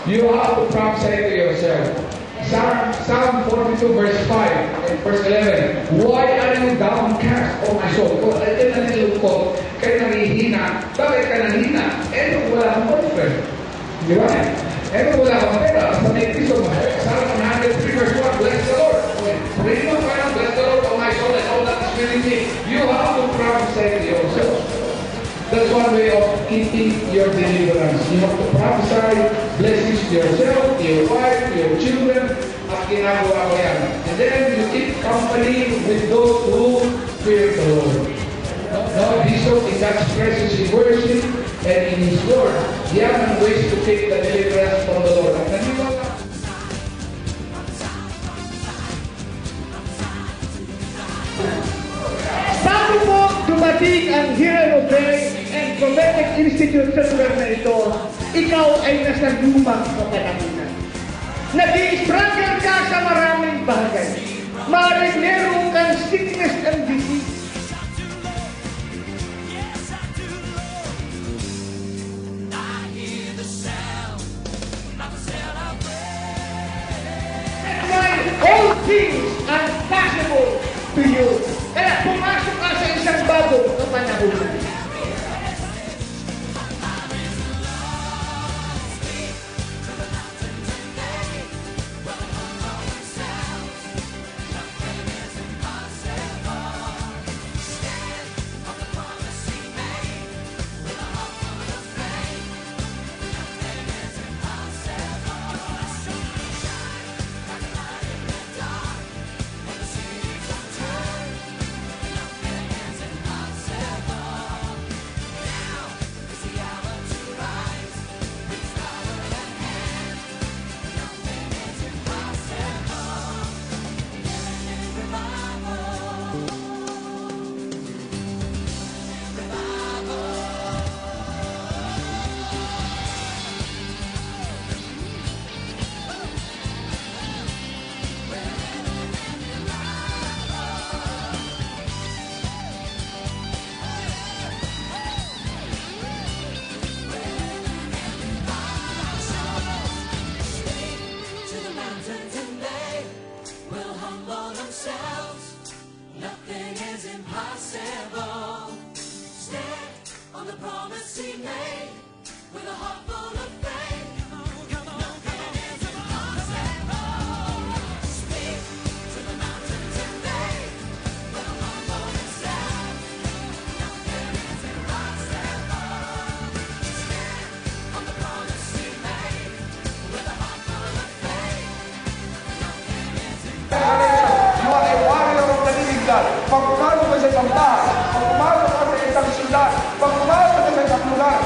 You have to prophesy to yourself. Psalm 42 verse 5 and verse 11. Why are you downcast, O my soul? Kung ay ka nalilungkot, kayo nangihina. Bakit ka nangihina? Wala kang boyfriend. Di ba? Wala kang pera. Basta may piso mo. Psalm 103 verse 1. Bless the Lord. Praise the Lord, bless the Lord, O my soul, and all that is within me. You have to prophesy to yourself. That's one way of keeping your deliverance. You have to prophesy blessings to yourself, to your wife, to your children, at ginagawa ko yan. And then you keep company with those who fear the Lord. No, be so in God's presence in worship and in His Word. Yan ang ways to take the deliverance from the Lord. At naniwala. Bago po dumating ang Hero of Faith and Prophetic Institute sa lugar na ito, ikaw ay nasa lumang kapanahunan. Nag-i-struggle ka sa maraming bagay. Maaaring meron kang sickness and disease. That's why all things are possible to you. Kaya pumasok ka sa isang bagong kapanahunan. Nothing is impossible. Stand on the promise He made with a heart full of faith. Nothing is impossible. Speak to the mountains and they will humble themselves. Nothing is impossible. Stand on the promise He made with a heart full of faith. Nothing is impossible. Pag pumasok ka sa isang taas, pag pumasok ka sa isang syudad, pag pumasok ka sa isang lugar,